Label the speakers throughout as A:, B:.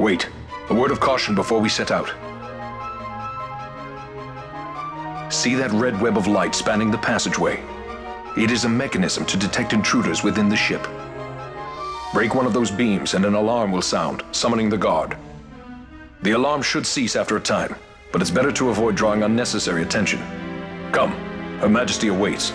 A: Wait. A word of caution before we set out. See that red web of light spanning the passageway? It is a mechanism to detect intruders within the ship. Break one of those beams and an alarm will sound, summoning the guard. The alarm should cease after a time, but it's better to avoid drawing unnecessary attention. Come, Her Majesty awaits.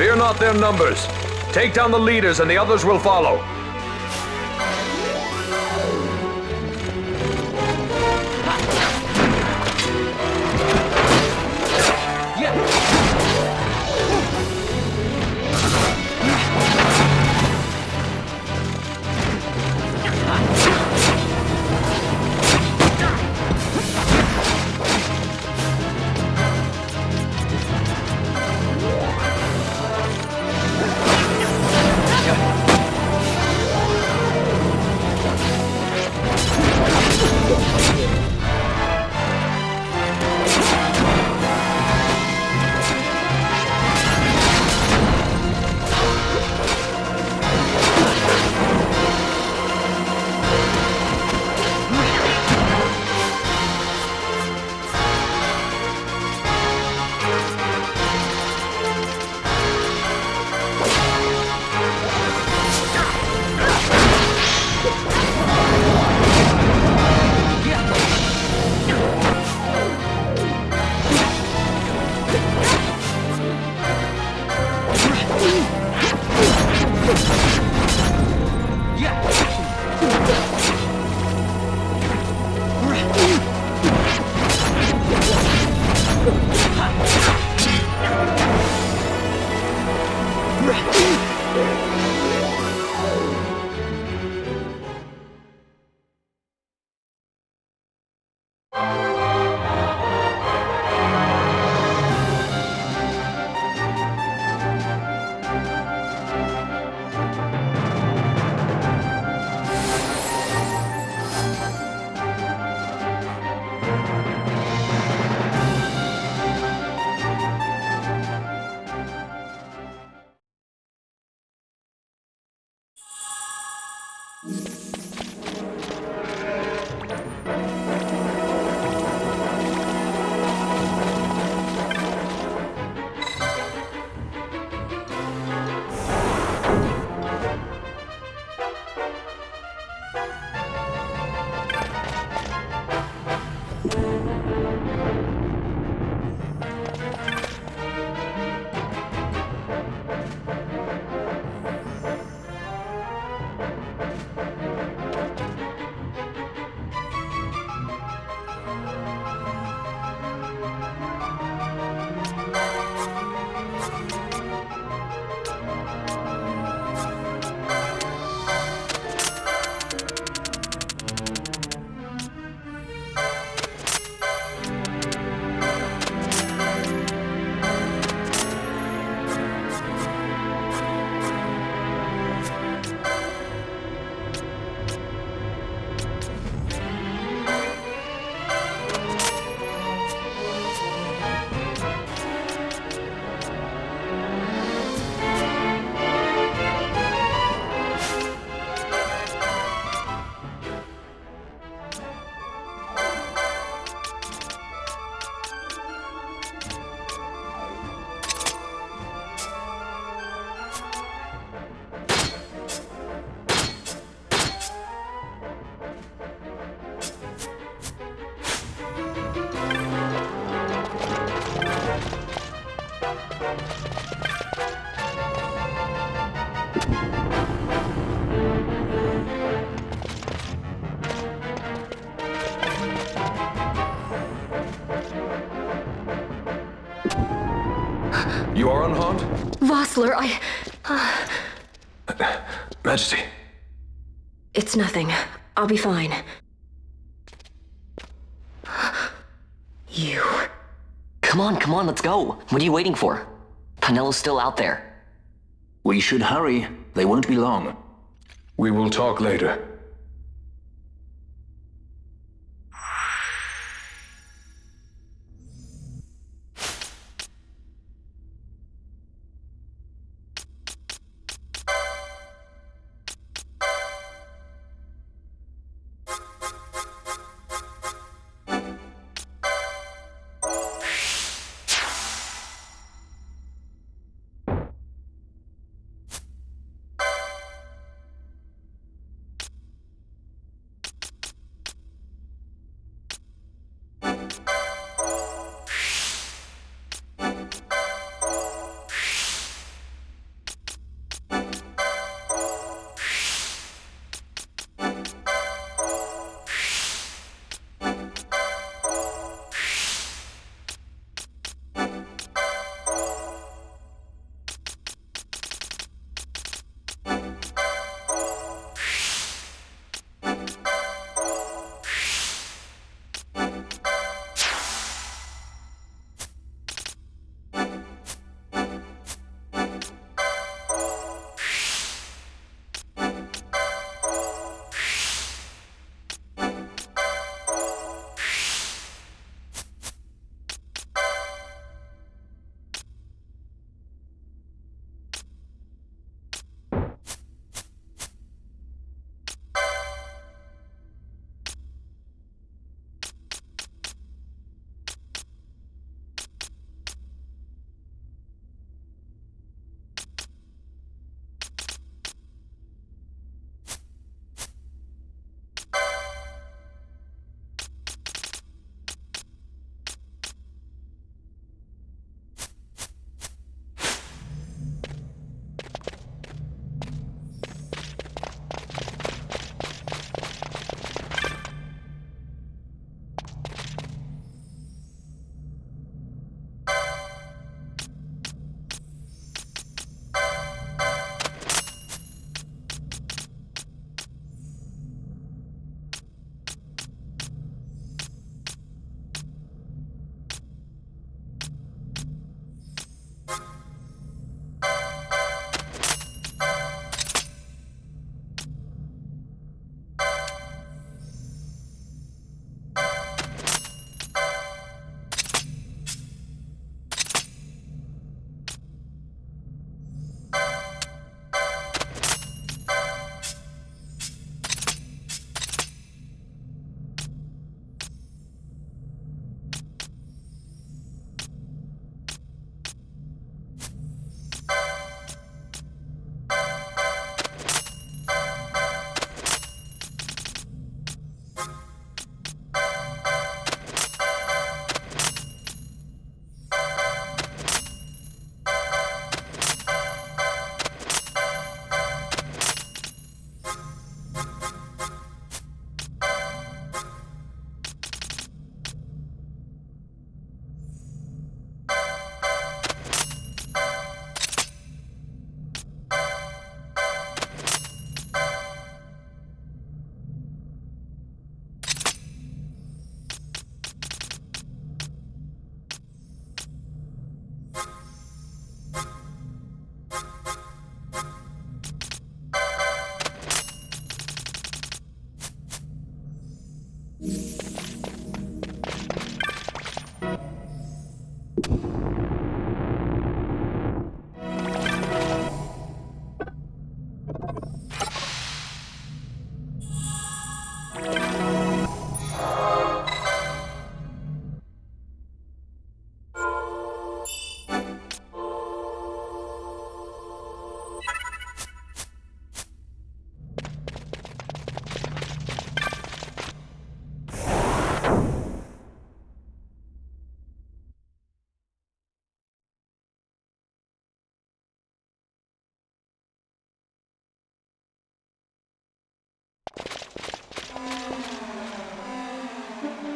A: Fear not their numbers. Take down the leaders and the others will follow. You are unharmed?
B: Vossler,
A: Majesty.
B: It's nothing. I'll be fine. You...
C: Come on, let's go. What are you waiting for? Panelo's still out there.
D: We should hurry. They won't be long.
A: We will talk later.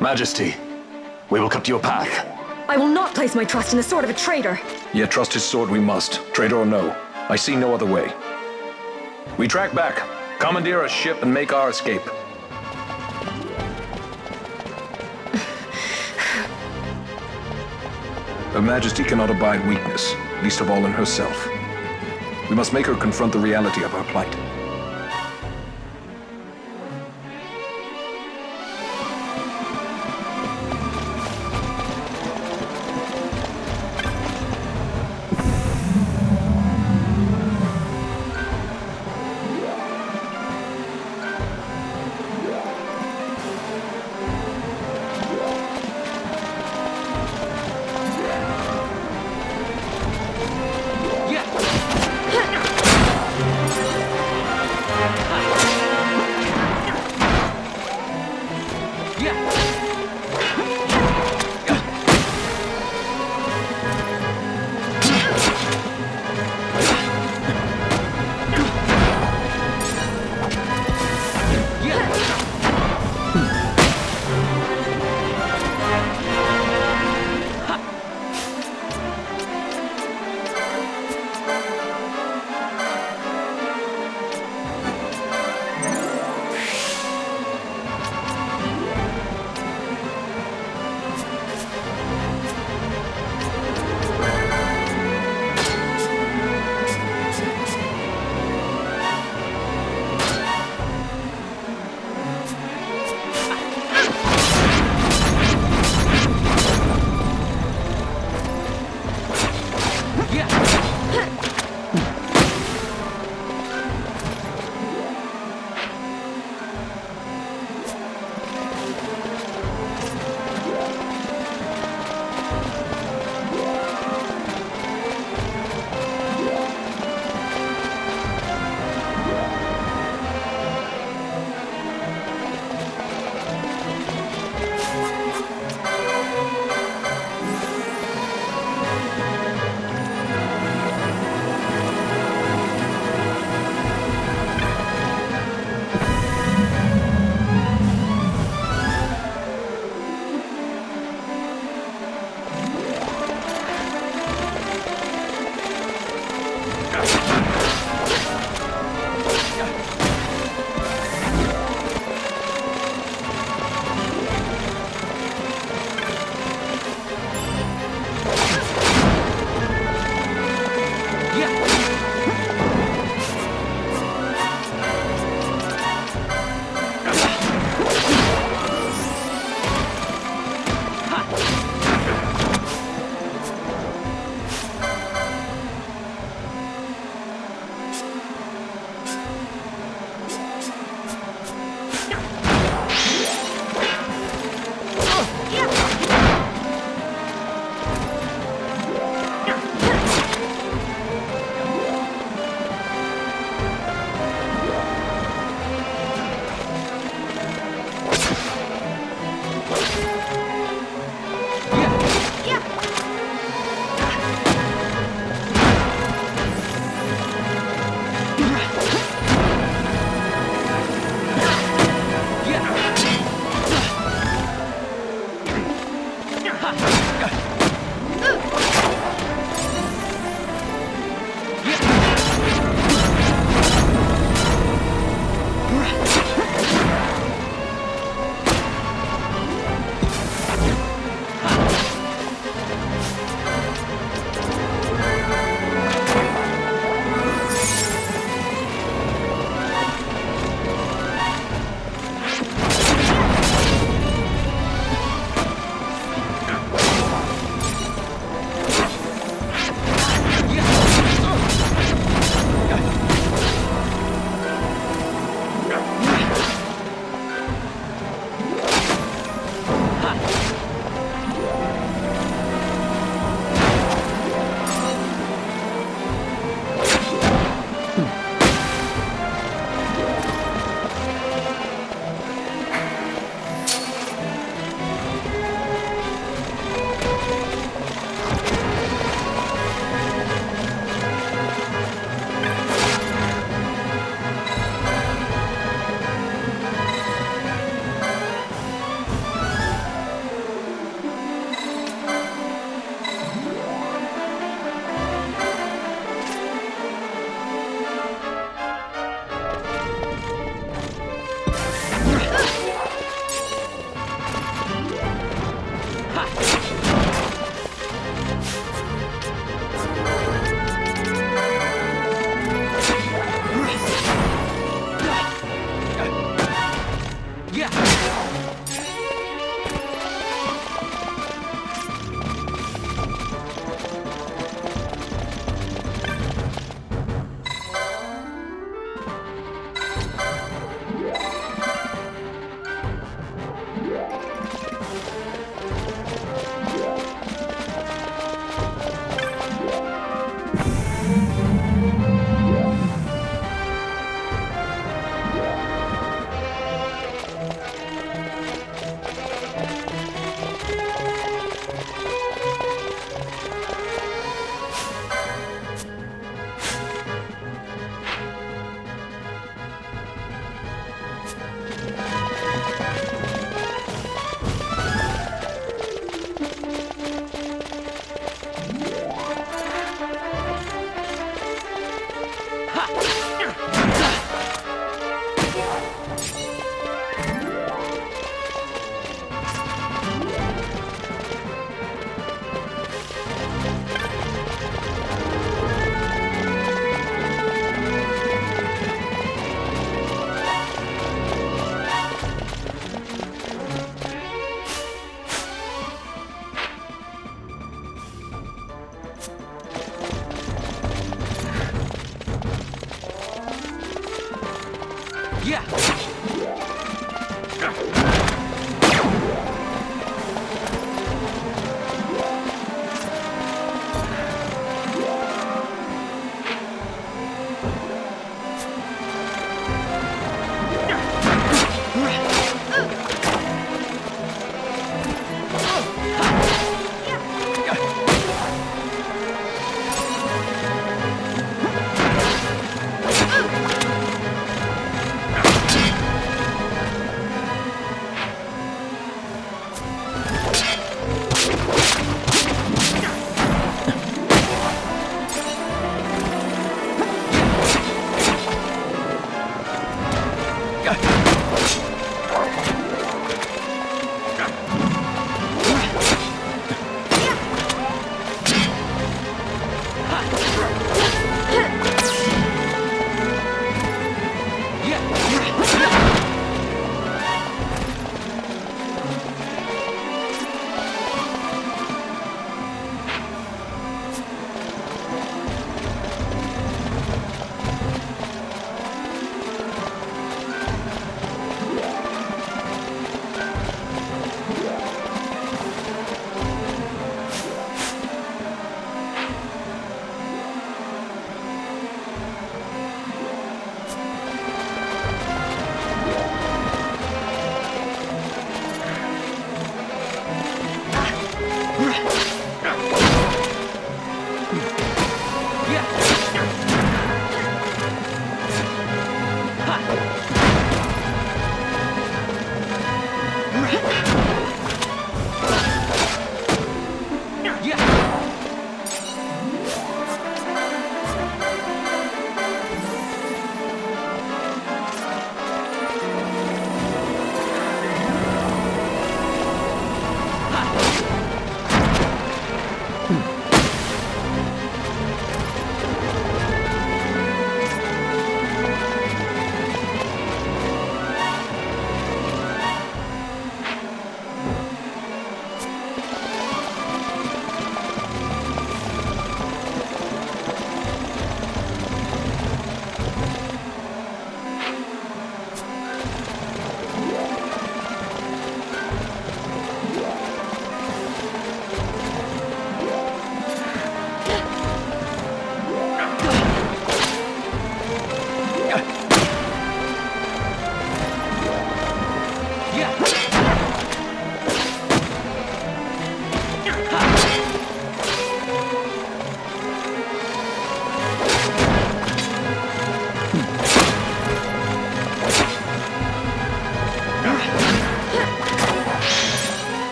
E: Majesty, we will cut your path.
B: I will not place my trust in the sword of a traitor.
A: Yet trust his sword we must, traitor or no. I see no other way. We track back, commandeer a ship, and make our escape. Her Majesty cannot abide weakness, least of all in herself. We must make her confront the reality of our plight.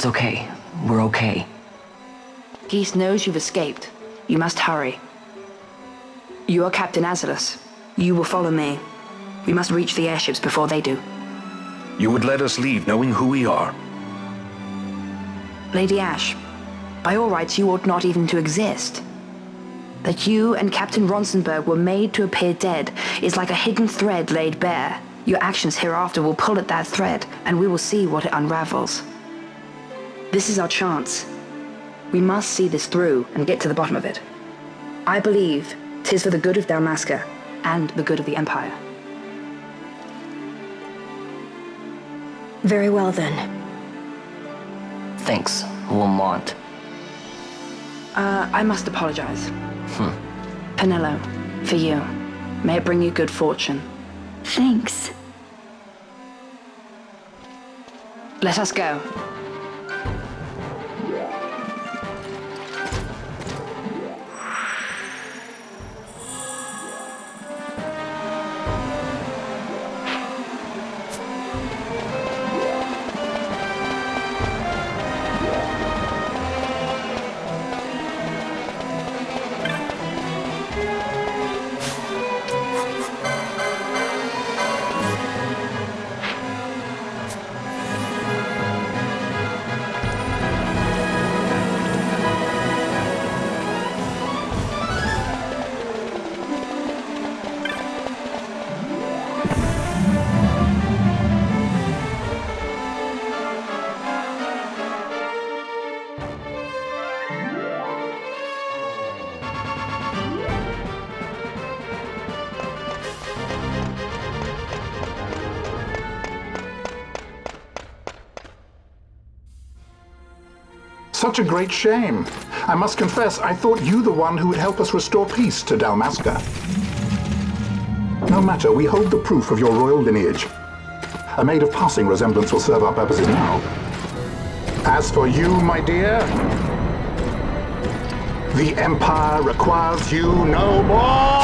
C: It's okay. We're okay.
F: Geese knows you've escaped. You must hurry. You are Captain Azalus. You will follow me. We must reach the airships before they do.
A: You would let us leave knowing who we are?
F: Lady Ash, by all rights you ought not even to exist. That you and Captain Ronsenberg were made to appear dead is like a hidden thread laid bare. Your actions hereafter will pull at that thread, and we will see what it unravels. This is our chance. We must see this through and get to the bottom of it. I believe 'tis for the good of Dalmasca and the good of the Empire.
B: Very well then.
C: Thanks, Lamont.
F: I must apologize. Penelo, for you. May it bring you good fortune.
B: Thanks.
F: Let us go.
G: Such a great shame. I must confess, I thought you the one who would help us restore peace to Dalmasca. No matter, we hold the proof of your royal lineage. A maid of passing resemblance will serve our purposes now. As for you, my dear, the Empire requires you no more!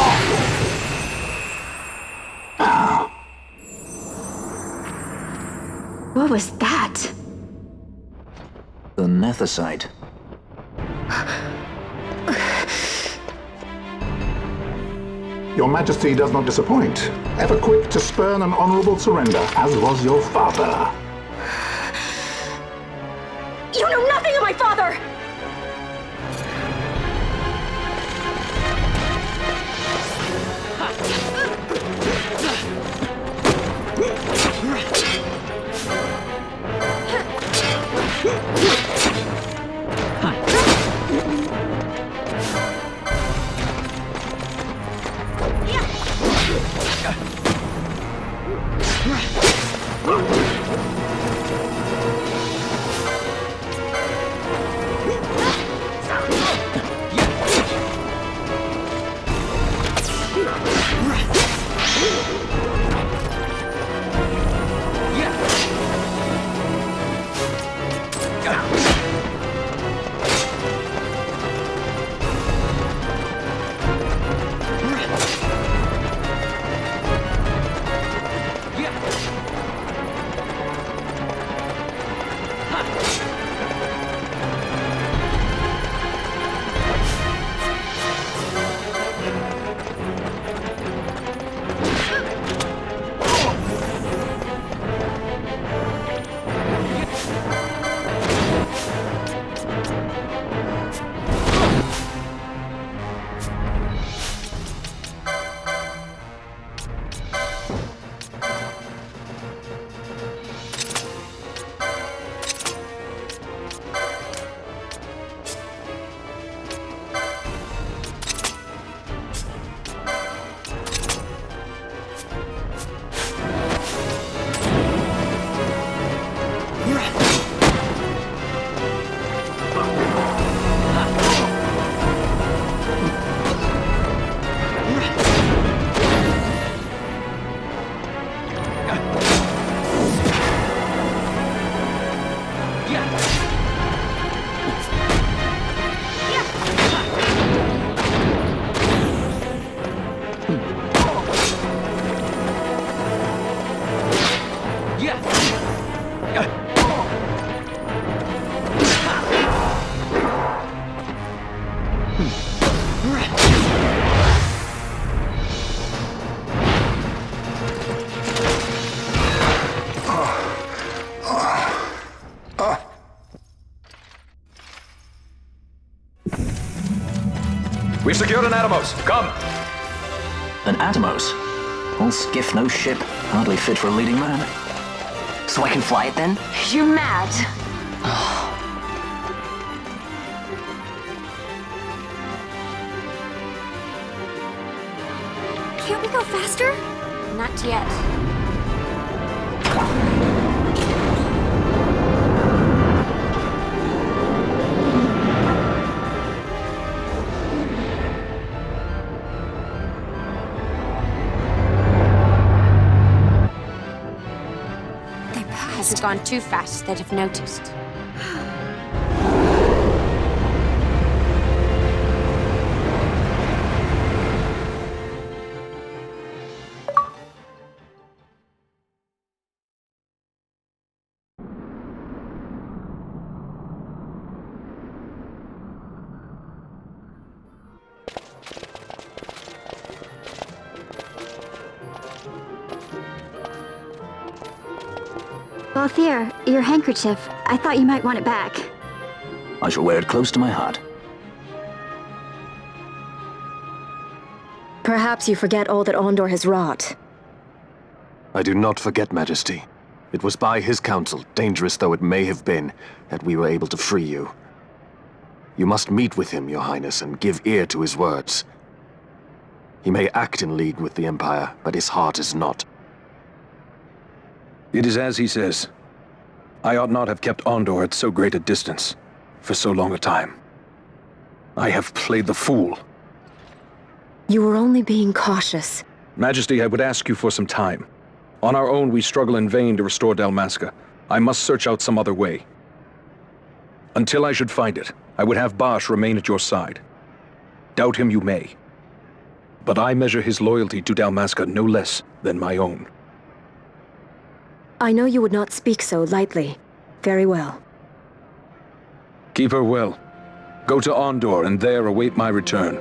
B: What was that?
D: The Nethicite.
G: Your Majesty does not disappoint. Ever quick to spurn an honorable surrender, as was your father.
B: You know nothing of my father!
A: We've secured an Atomos. Come!
D: An Atomos? All skiff, no ship. Hardly fit for a leading man.
C: So I can fly it then?
B: You're mad.
H: Can't we go faster? Not yet. Their paths have gone too fast, they'd have noticed.
I: Balthier, your handkerchief. I thought you might want it back.
D: I shall wear it close to my heart.
B: Perhaps you forget all that Ondor has wrought.
E: I do not forget, Majesty. It was by his counsel, dangerous though it may have been, that we were able to free you. You must meet with him, Your Highness, and give ear to his words. He may act in league with the Empire, but his heart is not.
A: It is as he says. I ought not have kept Ondor at so great a distance, for so long a time. I have played the fool.
B: You were only being cautious.
A: Majesty, I would ask you for some time. On our own, we struggle in vain to restore Dalmasca. I must search out some other way. Until I should find it, I would have Bosch remain at your side. Doubt him you may. But I measure his loyalty to Dalmasca no less than my own.
B: I know you would not speak so lightly. Very well.
A: Keep her well. Go to Ondor and there await my return.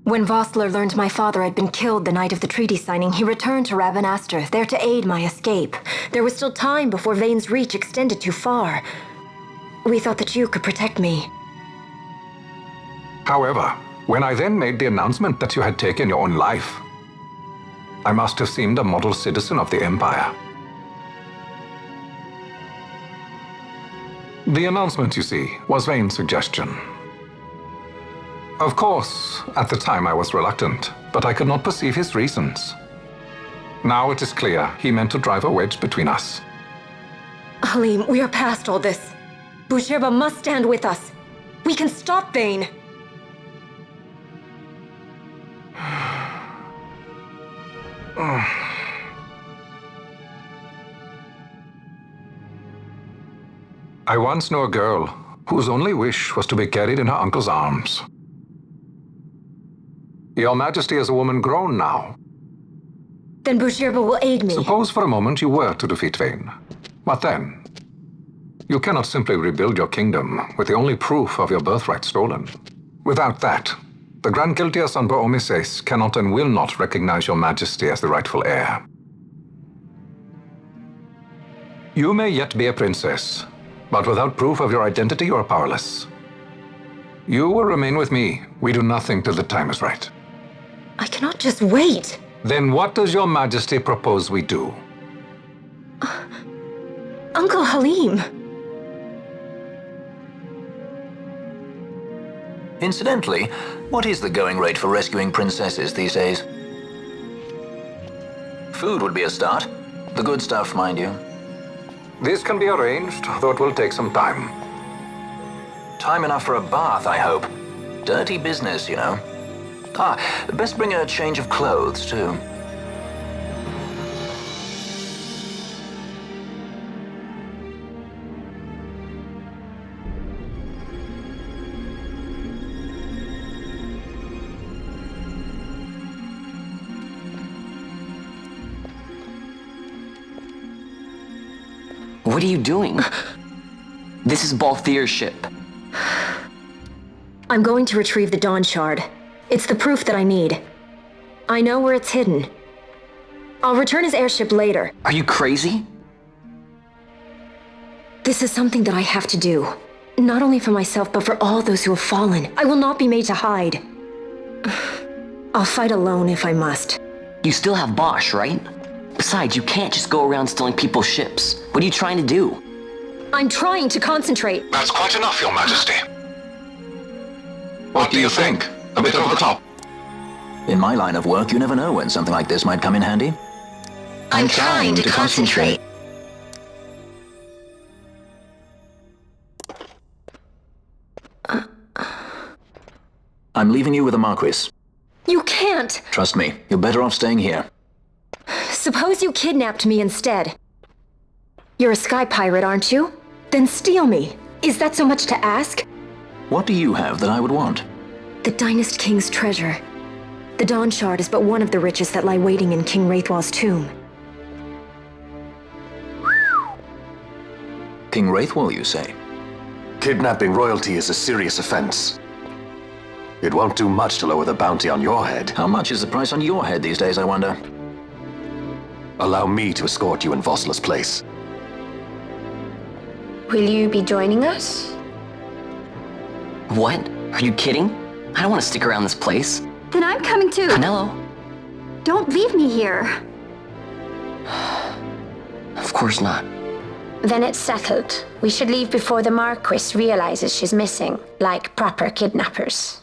B: When Vossler learned my father had been killed the night of the treaty signing, he returned to Rabanastre, there to aid my escape. There was still time before Vane's reach extended too far. We thought that you could protect me.
J: However, when I then made the announcement that you had taken your own life, I must have seemed a model citizen of the Empire. The announcement, you see, was Vane's suggestion. Of course, at the time I was reluctant, but I could not perceive his reasons. Now it is clear he meant to drive a wedge between us.
B: Halim, we are past all this. Boucherba must stand with us. We can stop Vane.
J: I once knew a girl whose only wish was to be carried in her uncle's arms. Your Majesty is a woman grown now.
B: Then Boucherba will aid me.
J: Suppose for a moment you were to defeat Vane. What then? You cannot simply rebuild your kingdom with the only proof of your birthright stolen. Without that, the Grand Guiltias on Bo-Omises cannot and will not recognize your Majesty as the rightful heir. You may yet be a princess, but without proof of your identity you are powerless. You will remain with me. We do nothing till the time is right.
B: I cannot just wait.
J: Then what does your majesty propose we do?
B: Uncle Halim.
D: Incidentally, what is the going rate for rescuing princesses these days? Food would be a start. The good stuff, mind you.
J: This can be arranged, though it will take some time.
D: Time enough for a bath, I hope. Dirty business, you know. Best bring a change of clothes, too.
C: What are you doing? This is Balthier's ship.
B: I'm going to retrieve the Dawn Shard. It's the proof that I need. I know where it's hidden. I'll return his airship later.
C: Are you crazy?
B: This is something that I have to do. Not only for myself, but for all those who have fallen. I will not be made to hide. I'll fight alone if I must.
C: You still have Bosch, right? Besides, you can't just go around stealing people's ships. What are you trying to do?
B: I'm trying to concentrate.
J: That's quite enough, Your Majesty. What do you think? A bit over the top?
D: In my line of work, you never know when something like this might come in handy.
B: I'm trying to concentrate.
D: I'm leaving you with the Marquis.
B: You can't!
D: Trust me, you're better off staying here.
B: Suppose you kidnapped me instead. You're a sky pirate, aren't you? Then steal me. Is that so much to ask?
D: What do you have that I would want?
B: The Dynast King's treasure. The Dawn Shard is but one of the riches that lie waiting in King Wraithwall's tomb.
D: King Wraithwall, you say?
E: Kidnapping royalty is a serious offense. It won't do much to lower the bounty on your head.
D: How much is the price on your head these days, I wonder?
E: Allow me to escort you in Vosla's place.
H: Will you be joining us?
C: What? Are you kidding? I don't want to stick around this place.
I: Then I'm coming too.
C: Penelo?
I: Don't leave me here.
C: Of course not.
H: Then it's settled. We should leave before the Marquis realizes she's missing, like proper kidnappers.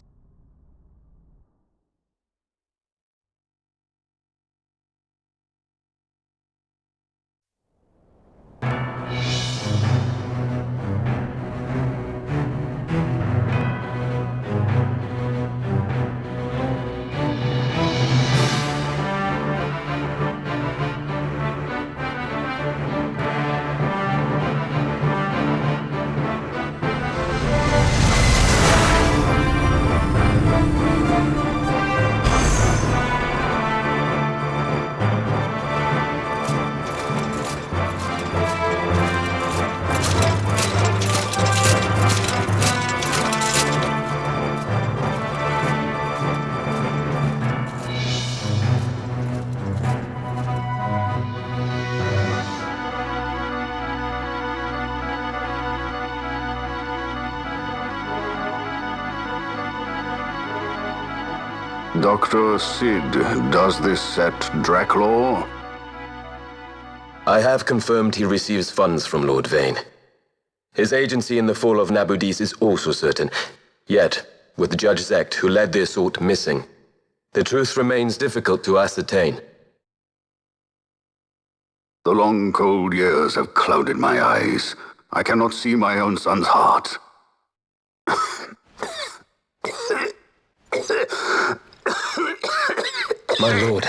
K: Dr. Sid, does this set Draclaw?
L: I have confirmed he receives funds from Lord Vane. His agency in the fall of Nabudis is also certain. Yet, with Judge Zekt, who led the assault, missing, the truth remains difficult to ascertain.
K: The long, cold years have clouded my eyes. I cannot see my own son's heart.
L: My lord.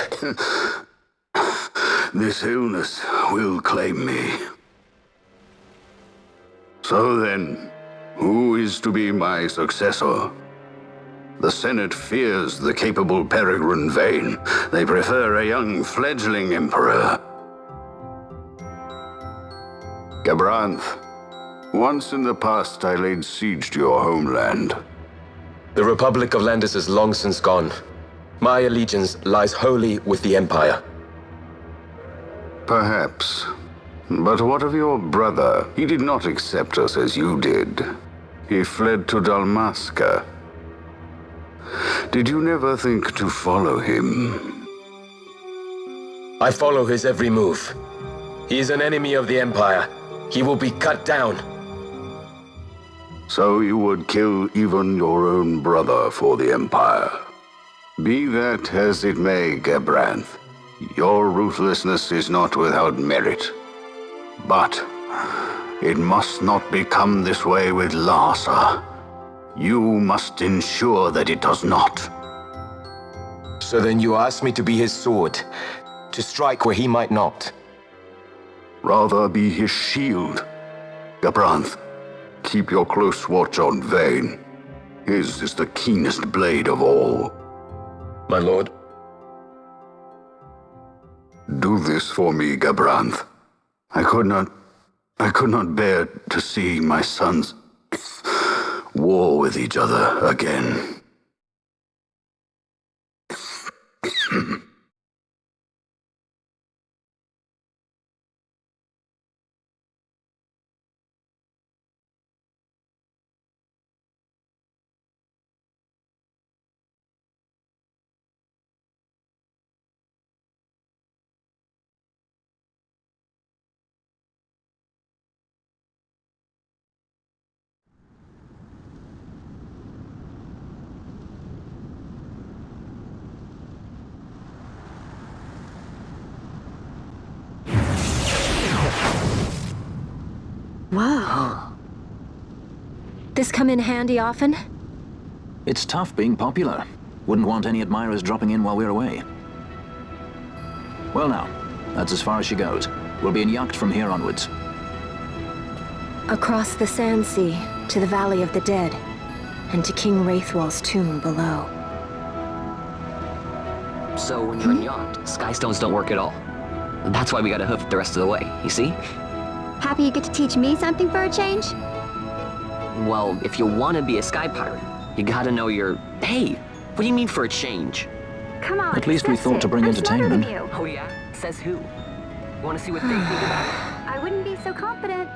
K: This illness will claim me. So then, who is to be my successor? The Senate fears the capable Peregrine Vane. They prefer a young fledgling emperor. Gabranth, once in the past I laid siege to your homeland.
L: The Republic of Landis is long since gone. My allegiance lies wholly with the Empire.
K: Perhaps. But what of your brother? He did not accept us as you did. He fled to Dalmasca. Did you never think to follow him?
L: I follow his every move. He is an enemy of the Empire. He will be cut down.
K: So you would kill even your own brother for the Empire. Be that as it may, Gabranth, your ruthlessness is not without merit. But it must not become this way with Larsa. You must ensure that it does not.
L: So then you ask me to be his sword, to strike where he might not.
K: Rather be his shield. Gabranth, keep your close watch on Vayne. His is the keenest blade of all.
L: My lord.
K: Do this for me, Gabranth. I could not bear to see my sons war with each other again.
B: Whoa. This come in handy often?
D: It's tough being popular. Wouldn't want any admirers dropping in while we're away. Well now, that's as far as she goes. We'll be in yacht from here onwards.
B: Across the Sand Sea, to the Valley of the Dead, and to King Wraithwall's tomb below.
C: So when you're in yacht, skystones don't work at all. That's why we gotta hoof it the rest of the way, you see?
I: Happy you get to teach me something for a change?
C: Well, if you want to be a sky pirate, you gotta know your... Hey, what do you mean for a change?
I: Come on,
D: At least we thought to bring
I: I'm smarter than
D: entertainment.
I: you.
C: Oh yeah? Says who? You wanna see what they think about it?
I: I wouldn't be so confident.